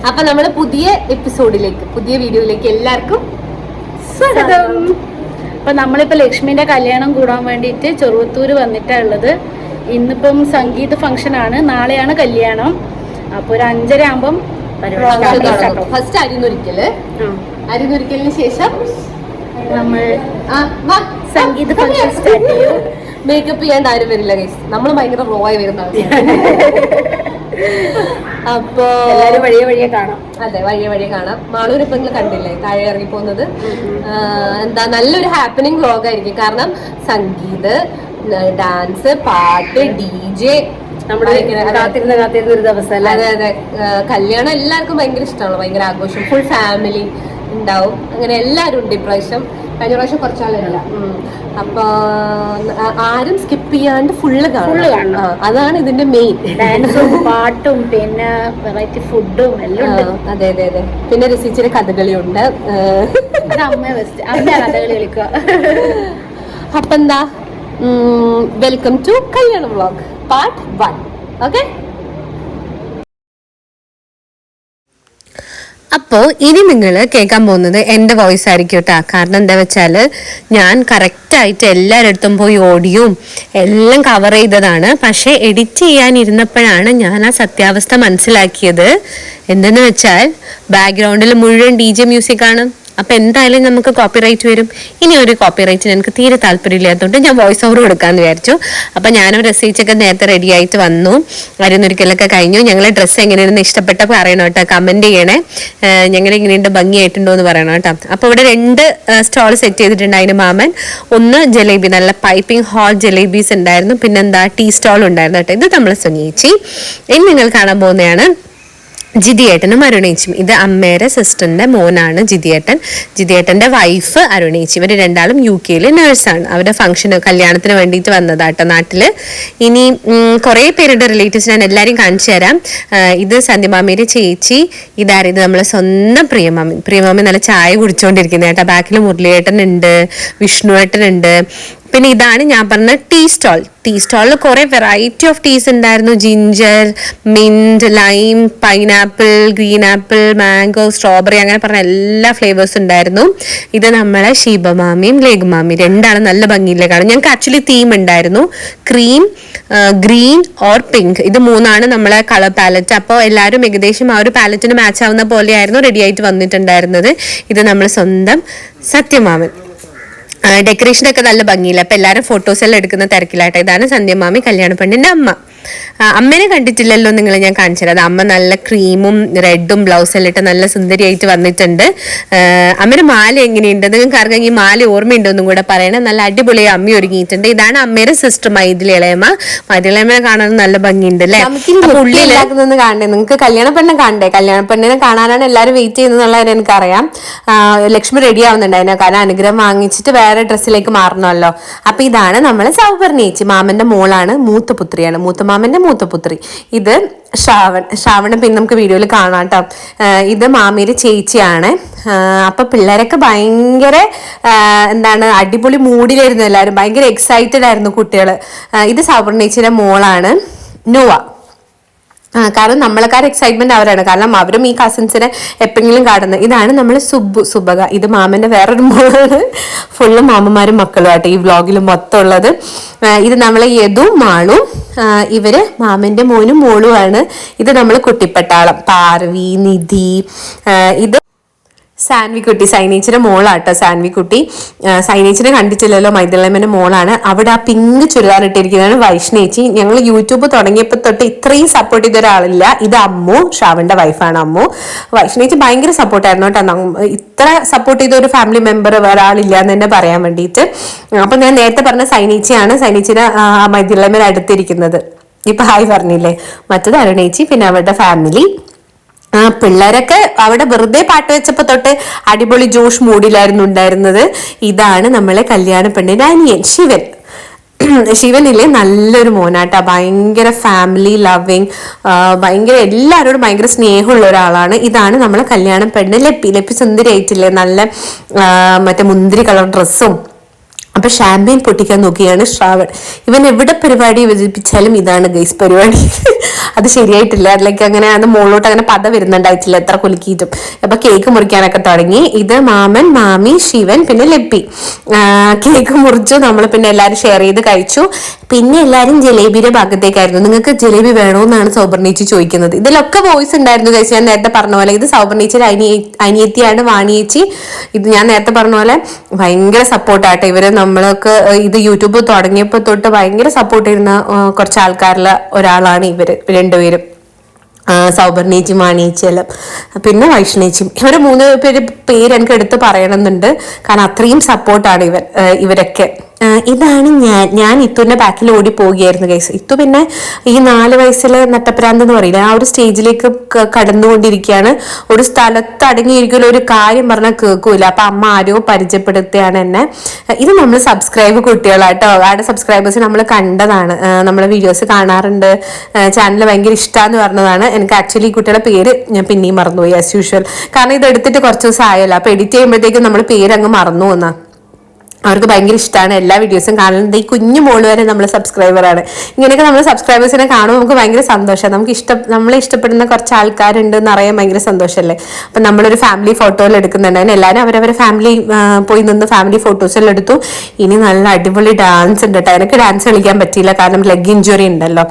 അപ്പൊ നമ്മള് പുതിയ എപ്പിസോഡിലേക്ക്, പുതിയ വീഡിയോയിലേക്ക് എല്ലാവർക്കും സ്വാഗതം. അപ്പൊ നമ്മളിപ്പോ ലക്ഷ്മിന്റെ കല്യാണം കൂടാൻ വേണ്ടിയിട്ട് ചെറുവത്തൂര് വന്നിട്ടാ ഉള്ളത്. ഇന്നിപ്പം സംഗീത ഫംഗ്ഷൻ ആണ്, നാളെയാണ് കല്യാണം. അപ്പൊ ഒരു 5:30 ആകുമ്പം ഫസ്റ്റ് അരിനൊരിക്കലിന് ശേഷം നമ്മൾ സംഗീത ഫംഗ്ഷൻ സ്റ്റാർട്ട് ചെയ്യും. മേക്കപ്പ് ചെയ്യാണ്ട് ആരും വരില്ല ഗൈസ്, നമ്മൾ ഭയങ്കര റോ ആയി വരുന്ന അപ്പൊ എല്ലാരും വഴിയെ കാണാം. അതെ, വഴിയെ കാണാം. മാളൂർ ഇപ്പൊ നിങ്ങൾ കണ്ടില്ലേ താഴെ ഇറങ്ങി പോകുന്നത്. എന്താ നല്ലൊരു ഹാപ്പനിങ് വ്ലോഗായിരിക്കും. കാരണം സംഗീത്, ഡാൻസ്, പാട്ട്, DJ, നമ്മുടെ കാത്തിരുന്ന ഒരു ദിവസം. അതെ അതെ, കല്യാണം എല്ലാവർക്കും ഭയങ്കര ഇഷ്ടമാണ്, ഭയങ്കര ആഘോഷം. ഫുൾ ഫാമിലി ഉണ്ടാവും. അങ്ങനെ എല്ലാവരും ഉണ്ട് ഇപ്രാവശ്യം. കഴിഞ്ഞ പ്രാവശ്യം കുറച്ചാളില്ല. അപ്പൊ ആരും സ്കിപ്പ് ചെയ്യാണ്ട് ഫുള്ള് കാണണം. അതാണ് ഇതിന്റെ മെയിൻ. ഡാൻസും പാട്ടും പിന്നെ വെറൈറ്റി ഫുഡും എല്ലാം ഉണ്ട്. അതെ അതെ അതെ. പിന്നെ രസിച്ചിന്റെ കഥകളിയുണ്ട്. അമ്മ കഥകളി കളിക്കുക. അപ്പൊ എന്താ, വെൽക്കം ടു കല്യാണം വ്ലോഗ് പാർട്ട് 1. ഓക്കെ, അപ്പോൾ ഇനി നിങ്ങൾ കേൾക്കാൻ പോകുന്നത് എൻ്റെ വോയിസ് ആയിരിക്കും കേട്ടോ. കാരണം എന്താ വെച്ചാൽ ഞാൻ കറക്റ്റായിട്ട് എല്ലാവരുടെ അടുത്തും പോയി ഓഡിയോയും എല്ലാം കവർ ചെയ്തതാണ്. പക്ഷേ എഡിറ്റ് ചെയ്യാനിരുന്നപ്പോഴാണ് ഞാൻ ആ സത്യാവസ്ഥ മനസ്സിലാക്കിയത്. എന്തെന്ന് വെച്ചാൽ ബാക്ക്ഗ്രൗണ്ടിൽ മുഴുവൻ DJ മ്യൂസിക്കാണ്. അപ്പം എന്തായാലും നമുക്ക് കോപ്പിറൈറ്റ് വരും. ഇനി ഒരു കോപ്പിറൈറ്റിന് എനിക്ക് തീരെ താല്പര്യമില്ലാത്തതുകൊണ്ട് ഞാൻ വോയിസ് ഓവർ കൊടുക്കാമെന്ന് വിചാരിച്ചു. അപ്പം ഞാനും രസിച്ചൊക്കെ നേരത്തെ റെഡി ആയിട്ട് വന്നു. അരിനൊരിക്കലൊക്കെ കഴിഞ്ഞു. ഞങ്ങളെ ഡ്രസ്സ് എങ്ങനെയാണെന്ന് ഇഷ്ടപ്പെട്ട പറയണം കേട്ടോ, കമൻറ്റ് ചെയ്യണേ. ഞങ്ങൾ എങ്ങനെയുണ്ട്, ഭംഗിയായിട്ടുണ്ടോ എന്ന് പറയണം കേട്ടോ. അപ്പോൾ ഇവിടെ 2 സ്റ്റോൾ സെറ്റ് ചെയ്തിട്ടുണ്ട് അതിന് മാമൻ. ഒന്ന് ജലേബി, നല്ല പൈപ്പിംഗ് ഹോട്ട് ജലേബീസ് ഉണ്ടായിരുന്നു. പിന്നെന്താ ടീ സ്റ്റോൾ ഉണ്ടായിരുന്നു കേട്ടോ. ഇത് നമ്മൾ സുനിയേച്ചി. ഇനി നിങ്ങൾ കാണാൻ പോകുന്നതാണ് ജിതിയേട്ടനും അരുണേച്ചിയും. ഇത് അമ്മയുടെ സിസ്റ്ററിന്റെ മോനാണ് ജിതിയേട്ടൻ. ജിതിയേട്ടന്റെ വൈഫ് അരുണേച്ചി. ഇവർ രണ്ടാളും UK നേഴ്സാണ്. അവരുടെ ഫംഗ്ഷന് കല്യാണത്തിന് വേണ്ടിയിട്ട് വന്നതാട്ടോ നാട്ടില്. ഇനി കുറേ പേരുടെ റിലേറ്റീവ്സ് ഞാൻ എല്ലാവരും കാണിച്ചു തരാം. ഇത് സന്ധ്യമാമിയുടെ ചേച്ചി. ഇതായത് നമ്മളെ സ്വന്തം പ്രിയമാമി. പ്രിയമാമി നല്ല ചായ കുടിച്ചുകൊണ്ടിരിക്കുന്നത് കേട്ടോ. ബാക്കിൽ മുരളിയേട്ടൻ ഉണ്ട്, വിഷ്ണുവേട്ടൻ ഉണ്ട്. പിന്നെ ഇതാണ് ഞാൻ പറഞ്ഞ ടീ സ്റ്റോൾ. ടീ സ്റ്റോളിൽ കുറേ വെറൈറ്റി ഓഫ് ടീസ് ഉണ്ടായിരുന്നു. Ginger, mint, lime, pineapple, green apple, mango, strawberry, അങ്ങനെ പറഞ്ഞ എല്ലാ ഫ്ലേവേഴ്സ് ഉണ്ടായിരുന്നു. ഇത് നമ്മളെ ഷീബമാമിയും ലേഖമാമിയും രണ്ടാളും നല്ല ഭംഗിയില്ലേ കാണും. ഞങ്ങൾക്ക് ആക്ച്വലി തീം ഉണ്ടായിരുന്നു, ക്രീം, ഗ്രീൻ ഓർ പിങ്ക്. ഇത് 3 നമ്മളെ കളർ പാലറ്റ്. അപ്പോൾ എല്ലാവരും ഏകദേശം ആ ഒരു പാലറ്റിന് മാച്ച് ആവുന്ന പോലെയായിരുന്നു റെഡി ആയിട്ട് വന്നിട്ടുണ്ടായിരുന്നത്. ഇത് നമ്മൾ സ്വന്തം സത്യമാമൻ. ഡെക്കറേഷനൊക്കെ നല്ല ഭംഗിയില്ല. അപ്പം എല്ലാവരും ഫോട്ടോസ് എല്ലാം എടുക്കുന്ന തിരക്കിലാട്ടെ. ഇതാണ് സന്ധ്യമാമി, കല്യാണ പെണ്ണിൻ്റെ അമ്മ. അമ്മേനെ കണ്ടിട്ടില്ലല്ലോ നിങ്ങൾ, ഞാൻ കാണിച്ചത്. അത് അമ്മ നല്ല ക്രീമും റെഡും ബ്ലൗസെല്ലാം ഇട്ട് നല്ല സുന്ദരിയായിട്ട് വന്നിട്ടുണ്ട്. അമ്മയുടെ മാല എങ്ങനെയുണ്ട്, നിങ്ങൾക്ക് ആർക്കെങ്കിൽ മാല ഓർമ്മയുണ്ടോ എന്നും കൂടെ പറയണം. നല്ല അടിപൊളിയായി അമ്മ ഒരുങ്ങിയിട്ടുണ്ട്. ഇതാണ് അമ്മയുടെ സിസ്റ്റർ മൈഥിലി ഇളയമ്മ. മൈഥിലി ഇളയമ്മനെ കാണാൻ നല്ല ഭംഗിയുണ്ട് അല്ലേ. ഉള്ളിലാക്കുന്നത് കാണണ്ടേ, നിങ്ങൾക്ക് കല്യാണ പെണ്ണെ കാണണ്ടേ. കല്യാണ പെണ്ണിനെ കാണാനാണ് എല്ലാവരും വെയിറ്റ് ചെയ്യുന്നതെന്നുള്ളത് എനിക്കറിയാം. ലക്ഷ്മി റെഡി ആവുന്നുണ്ടായിരുന്നു, കാരണം അനുഗ്രഹം വാങ്ങിച്ചിട്ട് വേറെ ഡ്രസ്സിലേക്ക് മാറണമല്ലോ. അപ്പൊ ഇതാണ് നമ്മളെ സൗപർണേച്ചി, മാമന്റെ മോളാണ്, മൂത്ത പുത്രിയാണ്, മൂത്തമാമന്റെ മൂത്ത പുത്രി. ഇത് ശ്രാവണ് പിന്നെ നമുക്ക് വീഡിയോയിൽ കാണാം കേട്ടോ. ഇത് മാമിയുടെ ചേച്ചിയാണ്. അപ്പൊ പിള്ളേരൊക്കെ ഭയങ്കര എന്താണ് അടിപൊളി മൂഡിലായിരുന്നു എല്ലാവരും. ഭയങ്കര എക്സൈറ്റഡ് ആയിരുന്നു കുട്ടികൾ. ഇത് സൗപർണേച്ചിയുടെ മോളാണ് നുവ. കാരണം നമ്മളെക്കാർ എക്സൈറ്റ്മെന്റ് അവരാണ്, കാരണം അവരും ഈ കസിൻസിനെ എപ്പോഴെങ്കിലും കാണുന്നത്. ഇതാണ് നമ്മൾ സുബക. ഇത് മാമന്റെ വേറൊരു മോളാണ്. ഫുള്ള് മാമന്മാരും മക്കളും ആട്ടെ ഈ വ്ലോഗിൽ മൊത്തം ഉള്ളത്. ഇത് നമ്മളെ യദും മാളും. ഇവര് മാമന്റെ മോനും മോളുമാണ്. ഇത് നമ്മൾ കുട്ടിപ്പട്ടാളം, പാർവി, നിധി. ഇത് സാൻവിക്കുട്ടി, സൈനേച്ചിന്റെ മോളാട്ടോ സാൻവിക്കുട്ടി. സൈനേച്ചിനെ കണ്ടിട്ടില്ലല്ലോ, മൈഥിലമ്മന്റെ മോളാണ്. അവിടെ ആ പിങ്ക് ചുരിദാർ ഇട്ടിരിക്കുന്നതാണ് വൈഷ്ണേച്ചി. ഞങ്ങൾ യൂട്യൂബ് തുടങ്ങിയപ്പോൾ തൊട്ട് ഇത്രയും സപ്പോർട്ട് ചെയ്ത ഒരാളില്ല. ഇത് അമ്മു, ശ്രാവണിന്റെ വൈഫാണ് അമ്മു. വൈഷ്ണേച്ചി ഭയങ്കര സപ്പോർട്ടായിരുന്നു കേട്ടോ. ഇത്ര സപ്പോർട്ട് ചെയ്ത ഒരു ഫാമിലി മെമ്പർ ഒരാളില്ല എന്ന് തന്നെ പറയാൻ വേണ്ടിയിട്ട്. അപ്പൊ ഞാൻ നേരത്തെ പറഞ്ഞ സൈനേച്ചിയാണ്. സൈനേച്ചിനെ മൈഥിലമ്മയുടെ അടുത്തിരിക്കുന്നത്. ഇപ്പൊ ഹായ് പറഞ്ഞില്ലേ. മറ്റത് അരുണേച്ചി, പിന്നെ അവരുടെ ഫാമിലി. പിള്ളേരൊക്കെ അവിടെ വെറുതെ പാട്ട് വെച്ചപ്പോ തൊട്ട് അടിപൊളി ജോഷ് മൂഡിലായിരുന്നു ഉണ്ടായിരുന്നത്. ഇതാണ് നമ്മളെ കല്യാണ പെണ്ണിന്റെ അനിയൻ ശിവൻ. ശിവനിലെ നല്ലൊരു മോനാട്ടാ, ഭയങ്കര ഫാമിലി ലവിങ്, ഭയങ്കര എല്ലാവരോടും ഭയങ്കര സ്നേഹമുള്ള ഒരാളാണ്. ഇതാണ് നമ്മളെ കല്യാണ പെണ്ണ് ലപ്പി. ലപ്പി സുന്ദരിയായിട്ടില്ലേ, നല്ല മറ്റേ മുന്തിരി കളർ ഡ്രസ്സും അപ്പൊ ഷാമ്പയിൻ പൊട്ടിക്കാൻ നോക്കിയാണ് ശ്രാവൺ. ഇവൻ എവിടെ പരിപാടി അവതരിപ്പിച്ചാലും ഇതാണ് ഗൈസ് പരിപാടി. അത് ശരിയായിട്ടില്ല, അതിലേക്ക് അങ്ങനെ അത് മുകളിലോട്ട് അങ്ങനെ പത വരുന്നുണ്ടായിട്ടില്ല എത്ര കുലുക്കിയിട്ടും. അപ്പൊ കേക്ക് മുറിക്കാനൊക്കെ തുടങ്ങി. ഇത് മാമൻ, മാമി, ശിവൻ, പിന്നെ ലെപ്പി. കേക്ക് മുറിച്ചു, നമ്മൾ പിന്നെ എല്ലാരും ഷെയർ ചെയ്ത് കഴിച്ചു. പിന്നെ എല്ലാരും ജലേബിയുടെ ഭാഗത്തേക്കായിരുന്നു. നിങ്ങൾക്ക് ജലേബി വേണോന്നാണ് സൗപർണീച്ചി ചോദിക്കുന്നത്. ഇതിലൊക്കെ വോയിസ് ഉണ്ടായിരുന്നു ഗൈസ്, ഞാൻ നേരത്തെ പറഞ്ഞ പോലെ. ഇത് സൗപർണീച്ചിയുടെ അനിയത്തിയാണ് വാണിയേച്ചി. ഇത് ഞാൻ നേരത്തെ പറഞ്ഞ പോലെ ഭയങ്കര സപ്പോർട്ടാട്ടെ ഇവര്. നമ്മളൊക്കെ ഇത് യൂട്യൂബ് തുടങ്ങിയപ്പോൾ തൊട്ട് ഭയങ്കര സപ്പോർട്ട് ചെയ്യുന്ന കുറച്ച് ആൾക്കാരിലെ ഒരാളാണ് ഇവര് രണ്ടുപേരും. സൗപർണേച്ചി, മാണിയേച്ചി എല്ലാം, പിന്നെ വൈഷ്ണേച്ചിയും. ഇവര് 3 പേര് എനിക്ക് എടുത്ത് പറയണമെന്നുണ്ട്, കാരണം അത്രയും സപ്പോർട്ടാണ് ഇവരൊക്കെ. ഇതാണ് ഞാൻ ഇത്തുവിന്റെ ബാക്കിൽ ഓടി പോവുകയായിരുന്നു ഗൈസ്. ഇത്തു പിന്നെ ഈ 4 വയസ്സിലെ നട്ടപ്രാന്ത് എന്ന് പറയില്ല, ആ ഒരു സ്റ്റേജിലേക്ക് കടന്നുകൊണ്ടിരിക്കുകയാണ്. ഒരു സ്ഥലത്ത് അടങ്ങിയിരിക്കുന്ന ഒരു കാര്യം പറഞ്ഞാൽ കേൾക്കൂല. അപ്പൊ അമ്മ ആരോ പരിചയപ്പെടുത്തുകയാണ് എന്നെ. ഇത് നമ്മൾ സബ്സ്ക്രൈബ് കുട്ടികളാട്ടോ, ആടെ സബ്സ്ക്രൈബേഴ്സ് നമ്മൾ കണ്ടതാണ്, നമ്മളെ വീഡിയോസ് കാണാറുണ്ട്, ചാനൽ ഭയങ്കര ഇഷ്ടമാന്ന് പറഞ്ഞതാണ്. എനിക്ക് ആക്ച്വലി ഈ കുട്ടികളുടെ പേര് ഞാൻ പിന്നെയും മറന്നുപോയി ആസ് യൂഷ്വൽ, കാരണം ഇത് എടുത്തിട്ട് കുറച്ച് ദിവസം ആയല്ലോ. അപ്പൊ എഡിറ്റ് ചെയ്യുമ്പോഴത്തേക്കും നമ്മൾ പേര് അങ്ങ് മറന്നു പോന്നാ. അവർക്ക് ഭയങ്കര ഇഷ്ടമാണ് എല്ലാ വീഡിയോസും കാണുന്നത്. ഈ കുഞ്ഞു മോള് വരെ നമ്മൾ സബ്സ്ക്രൈബറാണ്. ഇങ്ങനെയൊക്കെ നമ്മൾ സബ്സ്ക്രൈബേഴ്സിനെ കാണുമ്പോൾ നമുക്ക് ഭയങ്കര സന്തോഷമാണ്. നമ്മളെ ഇഷ്ടപ്പെടുന്ന കുറച്ച് ആൾക്കാരുണ്ട് എന്ന് അറിയാൻ ഭയങ്കര സന്തോഷമല്ലേ. അപ്പം നമ്മളൊരു ഫാമിലി ഫോട്ടോയിൽ എടുക്കുന്നുണ്ടായിരുന്നു. എല്ലാവരും അവരവരെ ഫാമിലി പോയി നിന്ന് ഫാമിലി ഫോട്ടോസെല്ലാം എടുത്തു. ഇനി നല്ല അടിപൊളി ഡാൻസ് ഉണ്ട് കേട്ടോ. എനിക്ക് ഡാൻസ് കളിക്കാൻ പറ്റിയില്ല, കാരണം ലെഗ് ഇഞ്ചുറി ഉണ്ടല്ലോ.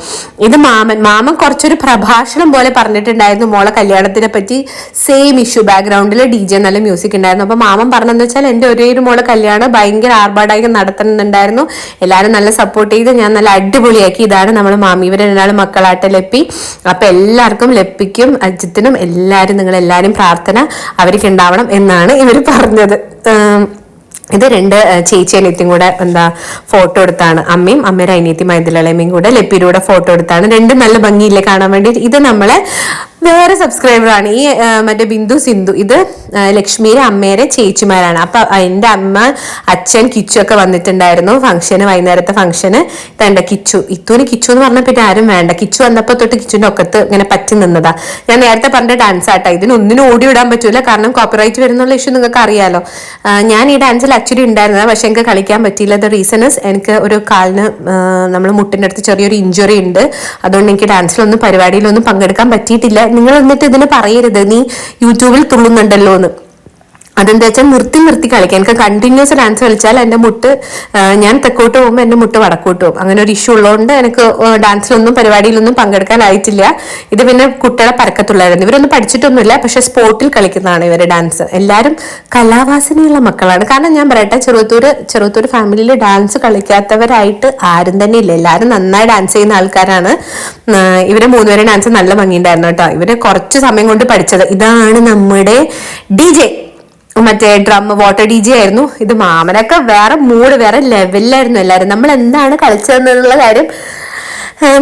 ഇത് മാമൻ കുറച്ചൊരു പ്രഭാഷണം പോലെ പറഞ്ഞിട്ടുണ്ടായിരുന്നു മോളെ കല്യാണത്തിനെ പറ്റി. സെയിം ഇഷ്യൂ, ബാക്ക്ഗ്രൗണ്ടിൽ DJ നല്ല മ്യൂസിക് ഉണ്ടായിരുന്നു. അപ്പൊ മാമൻ പറഞ്ഞെന്ന് വെച്ചാൽ എൻ്റെ ഒരേ ഒരു മോളെ കല്യാണം ഭയങ്കര ആർഭാടായി നടത്തുന്നുണ്ടായിരുന്നു. എല്ലാവരും നല്ല സപ്പോർട്ട് ചെയ്ത് ഞാൻ നല്ല അടിപൊളിയാക്കി. ഇതാണ് നമ്മുടെ മാമി, ഇവരെ 2 മക്കളായിട്ട് ലെപ്പി. അപ്പൊ എല്ലാവർക്കും, ലെപ്പിക്കും അജിത്തിനും എല്ലാവരും, നിങ്ങൾ എല്ലാവരും പ്രാർത്ഥന അവർക്ക് ഉണ്ടാവണം എന്നാണ് ഇവർ പറഞ്ഞത്. ഇത് 2 ചേച്ചി അനിയത്തിയും കൂടെ ഫോട്ടോ എടുത്താണ്. അമ്മയും അമ്മയുടെ അനിയത്തി മൈദിലമ്മയും കൂടെ ലെപ്പിയുടെ കൂടെ ഫോട്ടോ എടുത്താണ്. 2 നല്ല ഭംഗിയില്ലേ കാണാൻ വേണ്ടി. ഇത് നമ്മളെ വേറെ സബ്സ്ക്രൈബറാണ്, ഈ മറ്റേ ബിന്ദു സിന്ധു. ഇത് ലക്ഷ്മിയുടെ അമ്മയുടെ ചേച്ചിമാരാണ്. അപ്പൊ എൻ്റെ അമ്മ, അച്ഛൻ, കിച്ചു ഒക്കെ വന്നിട്ടുണ്ടായിരുന്നു ഫംഗ്ഷന്, വൈകുന്നേരത്തെ ഫംഗ്ഷന്. ഇതെന്റെ കിച്ചു. ഇത്തുവിന് കിച്ചു എന്ന് പറഞ്ഞ പിന്നെ ആരും വേണ്ട. കിച്ചു വന്നപ്പോ തൊട്ട് കിച്ചുവിന്റെ ഒക്കത്ത് ഇങ്ങനെ പറ്റി നിന്നതാ. ഞാൻ നേരത്തെ പറഞ്ഞ ഡാൻസ് ആട്ടാ. ഇതിനൊന്നിനും ഓടി വിടാൻ പറ്റൂല, കാരണം കോപ്പിറൈറ്റ് വരുന്നുള്ള ഇഷ്യൂ നിങ്ങൾക്ക് അറിയാലോ. ഞാൻ ഈ ഡാൻസിൽ ആക്ച്വലി ഉണ്ടായിരുന്നത്, പക്ഷെ എനിക്ക് കളിക്കാൻ പറ്റിയില്ല. ദ റീസൺ ഇസ് എനിക്ക് ഒരു കാലിന് നമ്മൾ മുട്ടിന്റെ അടുത്ത് ചെറിയൊരു ഇഞ്ചുറി ഉണ്ട്. അതുകൊണ്ട് എനിക്ക് ഡാൻസിലൊന്നും പരിപാടിയിലൊന്നും പങ്കെടുക്കാൻ പറ്റിയിട്ടില്ല. നിങ്ങൾ എന്നിട്ട് ഇതിന് പറയരുത് നീ യൂട്യൂബിൽ തുള്ളുന്നുണ്ടല്ലോ എന്ന്. അതെന്താ വെച്ചാൽ നിർത്തി കളിക്കാം. എനിക്ക് കണ്ടിന്യൂസ് ഡാൻസ് കളിച്ചാൽ എൻ്റെ മുട്ട്, ഞാൻ തെക്കോട്ട് പോകുമ്പോൾ എൻ്റെ മുട്ട് വടക്കോട്ട് പോകും. അങ്ങനെ ഒരു ഇഷ്യൂ ഉള്ളതുകൊണ്ട് എനിക്ക് ഡാൻസിലൊന്നും പരിപാടിയിലൊന്നും പങ്കെടുക്കാനായിട്ടില്ല. ഇത് പിന്നെ കുട്ടികളെ പരക്കത്തുള്ളായിരുന്നു. ഇവരൊന്നും പഠിച്ചിട്ടൊന്നുമില്ല, പക്ഷെ സ്പോർട്ടിൽ കളിക്കുന്നതാണ് ഇവര് ഡാൻസ്. എല്ലാവരും കലാവാസനയുള്ള മക്കളാണ്. കാരണം ഞാൻ പറയട്ടെ, ചെറുവത്തൂർ ഫാമിലിയിൽ ഡാൻസ് കളിക്കാത്തവരായിട്ട് ആരും തന്നെ ഇല്ല. എല്ലാവരും നന്നായി ഡാൻസ് ചെയ്യുന്ന ആൾക്കാരാണ്. ഇവര് 3 പേരും ഡാൻസ് നല്ല ഭംഗിയുണ്ടായിരുന്നു കേട്ടോ. ഇവര് കുറച്ച് സമയം കൊണ്ട് പഠിച്ചത്. ഇതാണ് നമ്മുടെ DJ, മറ്റേ ഡ്രം വാട്ടർ DJ ആയിരുന്നു. ഇത് മാമനൊക്കെ വേറെ മൂഡ്, വേറെ ലെവലിലായിരുന്നു എല്ലാവരും. നമ്മൾ എന്താണ് കളിച്ചതെന്നുള്ള കാര്യം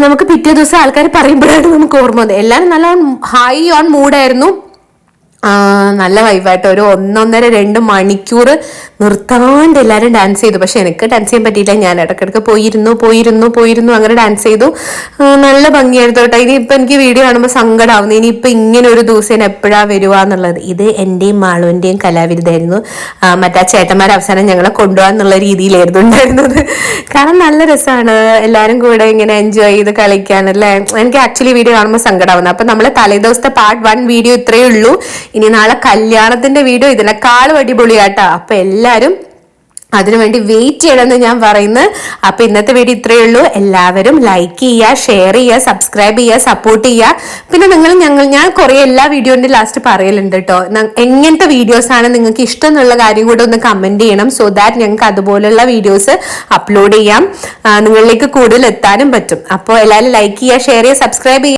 നമുക്ക് പിറ്റേ ദിവസം ആൾക്കാർ പറയുമ്പോഴാണ് നമുക്ക് ഓർമ്മ വന്നത്. എല്ലാവരും നല്ല ഹൈ ഓൺ മൂഡായിരുന്നു. നല്ല വൈബായിട്ട് ഒരു 1.5-2 മണിക്കൂർ നിർത്താണ്ട് എല്ലാവരും ഡാൻസ് ചെയ്തു. പക്ഷെ എനിക്ക് ഡാൻസ് ചെയ്യാൻ പറ്റിയില്ല. ഞാൻ ഇടയ്ക്കിടയ്ക്ക് പോയിരുന്നു അങ്ങനെ ഡാൻസ് ചെയ്തു. നല്ല ഭംഗിയായിരുന്നു കേട്ടോ. ഇനിയിപ്പോൾ എനിക്ക് വീഡിയോ കാണുമ്പോൾ സങ്കടമാവുന്നു. ഇനിയിപ്പോൾ ഇങ്ങനെ ഒരു ദിവസം എപ്പോഴാണ് വരുക എന്നുള്ളത്. ഇത് എൻ്റെയും മാളുവിൻ്റെയും കലാവിരുതായിരുന്നു. മറ്റാ ചേട്ടന്മാർ അവസാനം ഞങ്ങളെ കൊണ്ടുപോകാന്നുള്ള രീതിയിലായിരുന്നു ഉണ്ടായിരുന്നത്. കാരണം നല്ല രസമാണ് എല്ലാവരും കൂടെ ഇങ്ങനെ എൻജോയ് ചെയ്ത് കളിക്കാനല്ലേ. എനിക്ക് ആക്ച്വലി വീഡിയോ കാണുമ്പോൾ സങ്കടമാവുന്നത്. അപ്പം നമ്മളെ തലേദിവസത്തെ പാർട്ട് 1 വീഡിയോ ഇത്രയേ ഉള്ളൂ. ഇനി നാളെ കല്യാണത്തിന്റെ വീഡിയോ ഇതിനെക്കാളും അടിപൊളിയാട്ടാ. അപ്പൊ എല്ലാരും അതിനുവേണ്ടി വെയിറ്റ് ചെയ്യണമെന്ന് ഞാൻ പറയുന്നത്. അപ്പൊ ഇന്നത്തെ വീഡിയോ ഇത്രയേ ഉള്ളൂ. എല്ലാവരും ലൈക്ക് ചെയ്യുക, ഷെയർ ചെയ്യുക, സബ്സ്ക്രൈബ് ചെയ്യുക, സപ്പോർട്ട് ചെയ്യുക. പിന്നെ ഞാൻ കുറെ എല്ലാ വീഡിയോന്റെ ലാസ്റ്റ് പറയലുണ്ട് കേട്ടോ, എങ്ങനത്തെ വീഡിയോസ് ആണ് നിങ്ങൾക്ക് ഇഷ്ടം എന്നുള്ള കാര്യം കൂടെ ഒന്ന് കമന്റ് ചെയ്യണം. സോ ദാറ്റ് ഞങ്ങൾക്ക് അതുപോലുള്ള വീഡിയോസ് അപ്ലോഡ് ചെയ്യാം, നിങ്ങളിലേക്ക് കൂടുതൽ എത്താനും പറ്റും. അപ്പോൾ എല്ലാവരും ലൈക്ക് ചെയ്യുക, ഷെയർ ചെയ്യുക, സബ്സ്ക്രൈബ് ചെയ്യുക.